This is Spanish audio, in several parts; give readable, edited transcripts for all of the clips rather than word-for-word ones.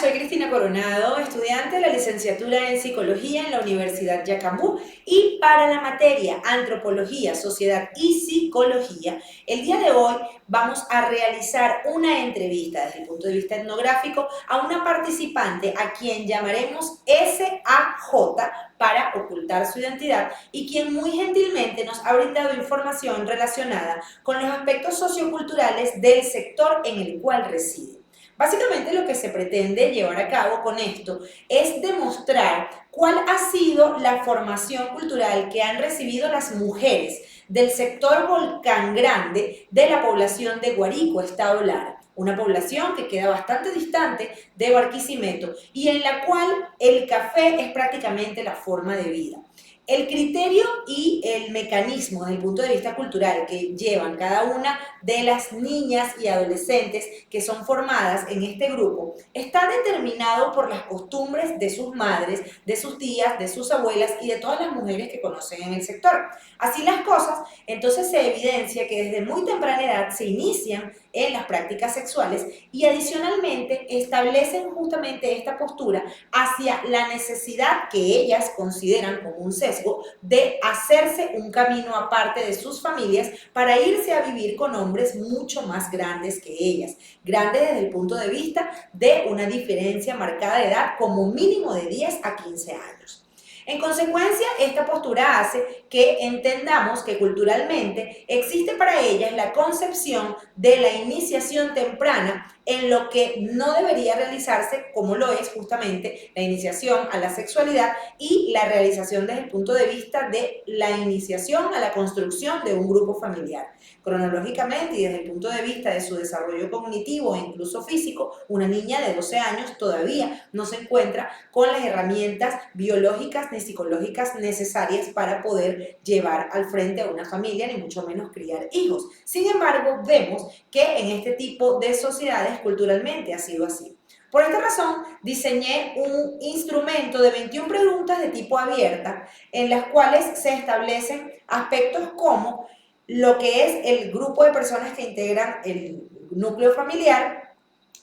soy Cristina Coronado, estudiante de la licenciatura en Psicología en la Universidad Yacambú y para la materia Antropología, Sociedad y Psicología, el día de hoy vamos a realizar una entrevista desde el punto de vista etnográfico a una participante a quien llamaremos SAJ para ocultar su identidad y quien muy gentilmente nos ha brindado información relacionada con los aspectos socioculturales del sector en el cual reside. Básicamente lo que se pretende llevar a cabo con esto es demostrar cuál ha sido la formación cultural que han recibido las mujeres del sector Volcán Grande de la población de Guárico, Estado Lara. Una población que queda bastante distante de Barquisimeto y en la cual el café es prácticamente la forma de vida. El criterio y el mecanismo desde el punto de vista cultural que llevan cada una de las niñas y adolescentes que son formadas en este grupo está determinado por las costumbres de sus madres, de sus tías, de sus abuelas y de todas las mujeres que conocen en el sector. Así las cosas, entonces se evidencia que desde muy temprana edad se inician en las prácticas sexuales y adicionalmente establecen justamente esta postura hacia la necesidad que ellas consideran como un sesgo de hacerse un camino aparte de sus familias para irse a vivir con hombres mucho más grandes que ellas, grandes desde el punto de vista de una diferencia marcada de edad como mínimo de 10 a 15 años. En consecuencia, esta postura hace que entendamos que culturalmente existe para ellas la concepción de la iniciación temprana en lo que no debería realizarse, como lo es justamente la iniciación a la sexualidad y la realización desde el punto de vista de la iniciación a la construcción de un grupo familiar. Cronológicamente y desde el punto de vista de su desarrollo cognitivo e incluso físico, una niña de 12 años todavía no se encuentra con las herramientas biológicas ni psicológicas necesarias para poder llevar al frente a una familia, ni mucho menos criar hijos. Sin embargo, vemos que en este tipo de sociedades culturalmente ha sido así. Por esta razón, diseñé un instrumento de 21 preguntas de tipo abierta, en las cuales se establecen aspectos como lo que es el grupo de personas que integran el núcleo familiar,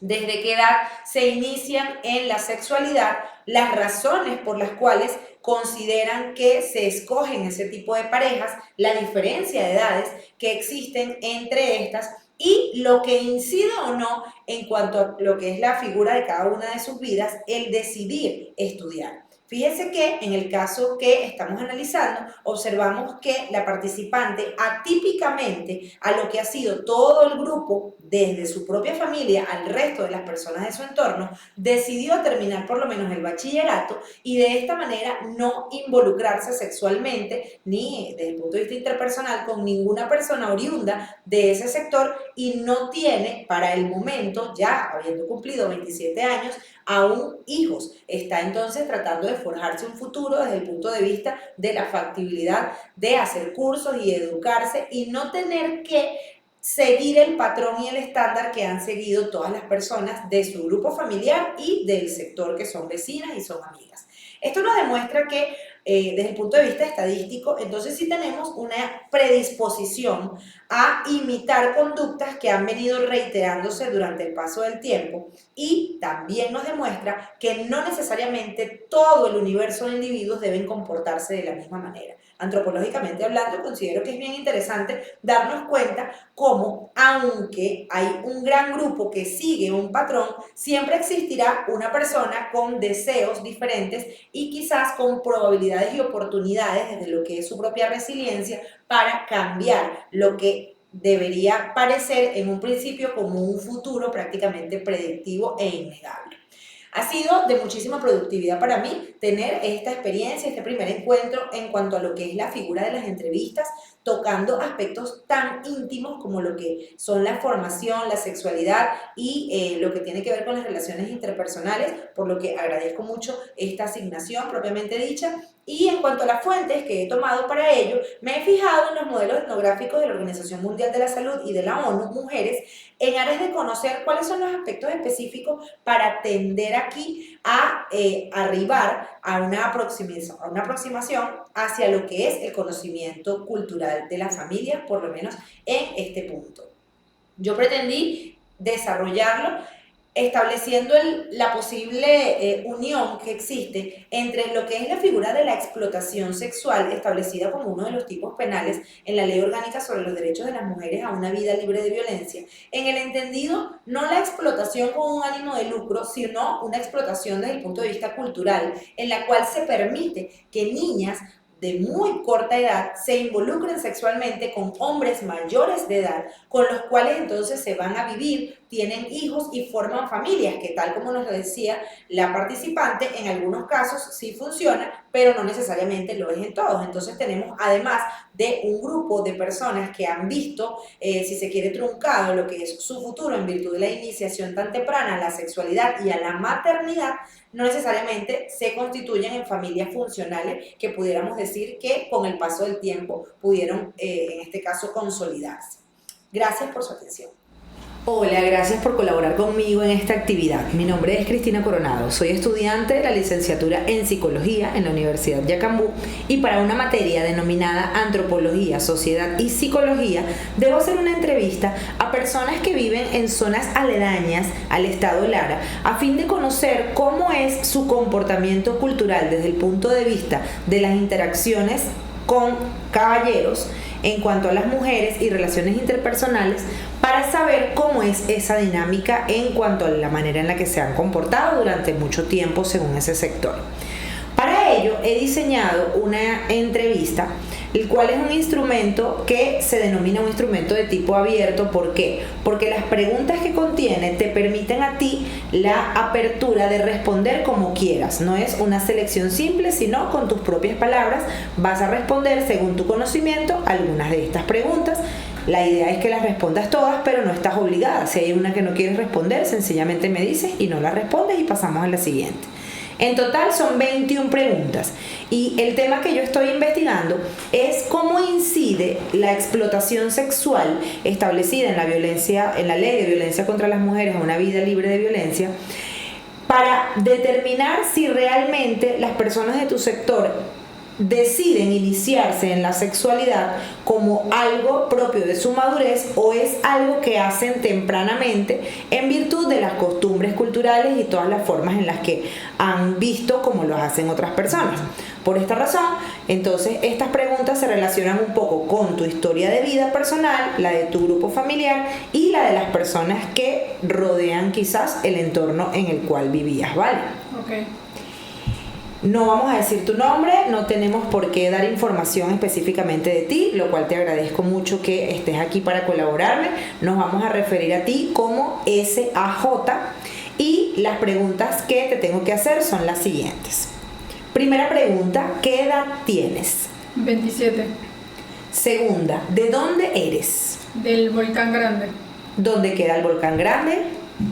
desde qué edad se inician en la sexualidad, las razones por las cuales consideran que se escogen ese tipo de parejas, la diferencia de edades que existen entre estas y lo que incide o no en cuanto a lo que es la figura de cada una de sus vidas, el decidir estudiar. Fíjense que en el caso que estamos analizando, observamos que la participante atípicamente a lo que ha sido todo el grupo, desde su propia familia al resto de las personas de su entorno, decidió terminar por lo menos el bachillerato y de esta manera no involucrarse sexualmente ni desde el punto de vista interpersonal con ninguna persona oriunda de ese sector y no tiene para el momento, ya habiendo cumplido 27 años, aún hijos. Está entonces tratando de forjarse un futuro desde el punto de vista de la factibilidad de hacer cursos y educarse y no tener que seguir el patrón y el estándar que han seguido todas las personas de su grupo familiar y del sector que son vecinas y son amigas. Esto nos demuestra que desde el punto de vista estadístico, entonces sí tenemos una predisposición a imitar conductas que han venido reiterándose durante el paso del tiempo y también nos demuestra que no necesariamente todo el universo de individuos deben comportarse de la misma manera. Antropológicamente hablando, considero que es bien interesante darnos cuenta cómo, aunque hay un gran grupo que sigue un patrón, siempre existirá una persona con deseos diferentes y quizás con probabilidades y oportunidades desde lo que es su propia resiliencia para cambiar lo que debería parecer en un principio como un futuro prácticamente predictivo e innegable. Ha sido de muchísima productividad para mí tener esta experiencia, este primer encuentro en cuanto a lo que es la figura de las entrevistas, tocando aspectos tan íntimos como lo que son la formación, la sexualidad y lo que tiene que ver con las relaciones interpersonales, por lo que agradezco mucho esta asignación propiamente dicha. Y en cuanto a las fuentes que he tomado para ello, me he fijado en los modelos etnográficos de la Organización Mundial de la Salud y de la ONU Mujeres en aras de conocer cuáles son los aspectos específicos para tender aquí a arribar a una aproximación hacia lo que es el conocimiento cultural de la familia, por lo menos en este punto. Yo pretendí desarrollarlo estableciendo la posible unión que existe entre lo que es la figura de la explotación sexual, establecida como uno de los tipos penales en la Ley Orgánica sobre los Derechos de las Mujeres a una Vida Libre de Violencia, en el entendido no la explotación con un ánimo de lucro, sino una explotación desde el punto de vista cultural, en la cual se permite que niñas de muy corta edad se involucren sexualmente con hombres mayores de edad, con los cuales entonces se van a vivir, tienen hijos y forman familias, que tal como nos lo decía la participante, en algunos casos sí funciona, pero no necesariamente lo es en todos. Entonces tenemos, además de un grupo de personas que han visto, si se quiere, truncado lo que es su futuro en virtud de la iniciación tan temprana a la sexualidad y a la maternidad, no necesariamente se constituyen en familias funcionales que pudiéramos decir que con el paso del tiempo pudieron, en este caso, consolidarse. Gracias por su atención. Hola, gracias por colaborar conmigo en esta actividad. Mi nombre es Cristina Coronado, soy estudiante de la licenciatura en Psicología en la Universidad Yacambú y para una materia denominada Antropología, Sociedad y Psicología debo hacer una entrevista a personas que viven en zonas aledañas al estado Lara a fin de conocer cómo es su comportamiento cultural desde el punto de vista de las interacciones con caballeros en cuanto a las mujeres y relaciones interpersonales, para saber cómo es esa dinámica en cuanto a la manera en la que se han comportado durante mucho tiempo según ese sector. Para ello he diseñado una entrevista, el cual es un instrumento que se denomina un instrumento de tipo abierto. ¿Por qué? Porque las preguntas que contiene te permiten a ti la apertura de responder como quieras. No es una selección simple, sino con tus propias palabras vas a responder según tu conocimiento algunas de estas preguntas. La idea es que las respondas todas, pero no estás obligada. Si hay una que no quieres responder, sencillamente me dices y no la respondes y pasamos a la siguiente. En total son 21 preguntas y el tema que yo estoy investigando es cómo incide la explotación sexual establecida en la Ley de Violencia contra las Mujeres a una Vida Libre de Violencia, para determinar si realmente las personas de tu sector deciden iniciarse en la sexualidad como algo propio de su madurez o es algo que hacen tempranamente en virtud de las costumbres culturales y todas las formas en las que han visto cómo lo hacen otras personas. Por esta razón, entonces, estas preguntas se relacionan un poco con tu historia de vida personal, la de tu grupo familiar y la de las personas que rodean quizás el entorno en el cual vivías, ¿vale? Ok. No vamos a decir tu nombre, no tenemos por qué dar información específicamente de ti, lo cual te agradezco mucho que estés aquí para colaborarme. Nos vamos a referir a ti como SAJ y las preguntas que te tengo que hacer son las siguientes. Primera pregunta, ¿qué edad tienes? 27. Segunda, ¿de dónde eres? Del Volcán Grande. ¿Dónde queda el Volcán Grande?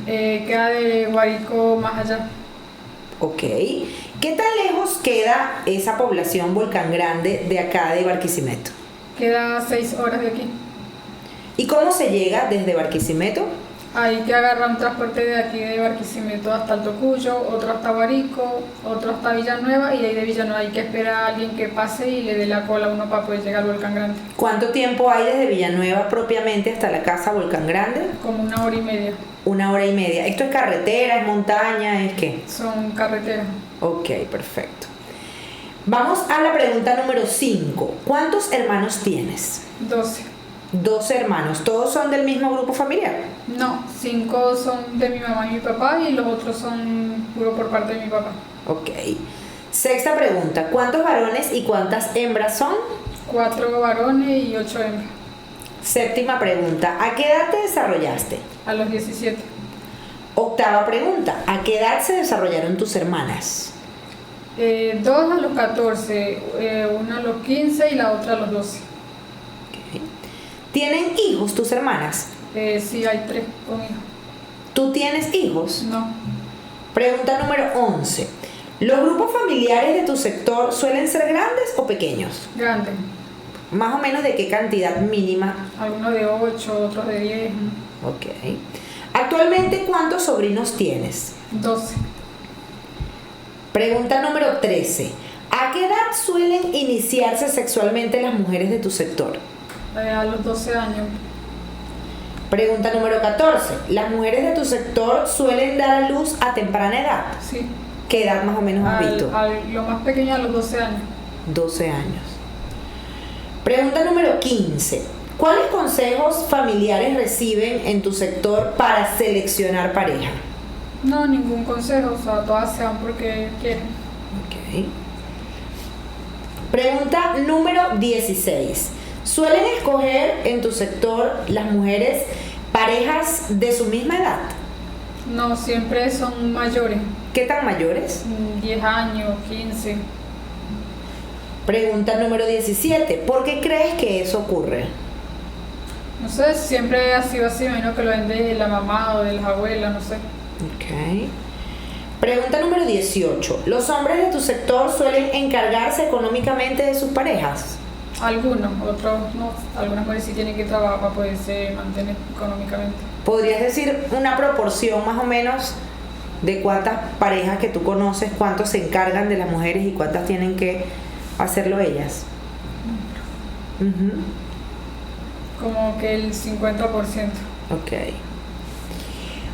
Queda de Guárico más allá. Ok. ¿Qué tan lejos queda esa población Volcán Grande de acá de Barquisimeto? Queda 6 horas de aquí. ¿Y cómo se llega desde Barquisimeto? Hay que agarrar un transporte de aquí de Barquisimeto hasta Alto Cuyo, otro hasta Guárico, otro hasta Villanueva y de ahí de Villanueva hay que esperar a alguien que pase y le dé la cola a uno para poder llegar al Volcán Grande. ¿Cuánto tiempo hay desde Villanueva propiamente hasta la casa Volcán Grande? Como 1 hora y media. 1 hora y media. ¿Esto es carretera, es montaña, es qué? Son carreteras. Ok, perfecto. Vamos a la pregunta número 5. ¿Cuántos hermanos tienes? 12. 12 hermanos. ¿Todos son del mismo grupo familiar? No, 5 son de mi mamá y mi papá y los otros son puro por parte de mi papá. Ok. Sexta pregunta. ¿Cuántos varones y cuántas hembras son? 4 varones y 8 hembras. Séptima pregunta. ¿A qué edad te desarrollaste? A los 17. Octava pregunta. ¿A qué edad se desarrollaron tus hermanas? 2 a los 14, una a los 15 y la otra a los 12. Okay. ¿Tienen hijos tus hermanas? Sí, hay 3 conmigo. ¿Tú tienes hijos? No. Pregunta número 11. ¿Los grupos familiares de tu sector suelen ser grandes o pequeños? Grandes. ¿Más o menos de qué cantidad mínima? Algunos de 8, otros de 10. Ok. ¿Actualmente cuántos sobrinos tienes? 12. Pregunta número 13. ¿A qué edad suelen iniciarse sexualmente las mujeres de tu sector? A los 12 años. Pregunta número 14. ¿Las mujeres de tu sector suelen dar a luz a temprana edad? Sí. ¿Qué edad más o menos has visto? Lo más pequeño a los 12 años. 12 años. Pregunta número 15. ¿Cuáles consejos familiares reciben en tu sector para seleccionar pareja? No, ningún consejo, o sea, todas se van porque quieren. Ok. Pregunta número 16. ¿Suelen escoger en tu sector las mujeres parejas de su misma edad? No, siempre son mayores. ¿Qué tan mayores? 10 años, 15. Pregunta número 17. ¿Por qué crees que eso ocurre? No sé, siempre ha sido así, me imagino que lo ven de la mamá o de las abuelas, no sé. Ok. Pregunta número 18. ¿Los hombres de tu sector suelen encargarse económicamente de sus parejas? Algunos, otros no. Algunas mujeres sí tienen que trabajar para poderse mantener económicamente. ¿Podrías decir una proporción más o menos de cuántas parejas que tú conoces, cuántos se encargan de las mujeres y cuántas tienen que hacerlo ellas? Ujú. Como que el 50%. Ok.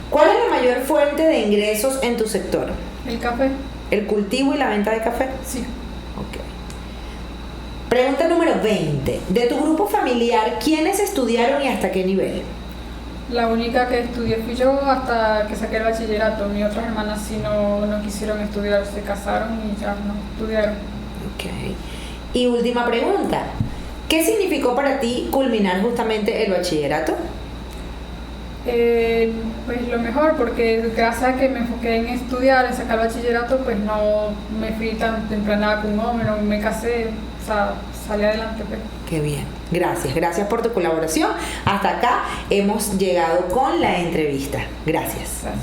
¿Cuál es la mayor fuente de ingresos en tu sector? ¿El café? ¿El cultivo y la venta de café? Sí. Ok. Pregunta número 20. De tu grupo familiar, ¿quiénes estudiaron y hasta qué nivel? La única que estudié fui yo hasta que saqué el bachillerato. Mis otras hermanas sí no quisieron estudiar, se casaron y ya no estudiaron. Ok. Y última pregunta. ¿Qué significó para ti culminar justamente el bachillerato? Pues lo mejor, porque gracias a que me enfoqué en estudiar, en sacar el bachillerato, pues no me fui tan temprana con un hombre, no me casé, o sea, salí adelante. Pues. Qué bien. Gracias por tu colaboración. Hasta acá hemos llegado con la entrevista. Gracias. Gracias.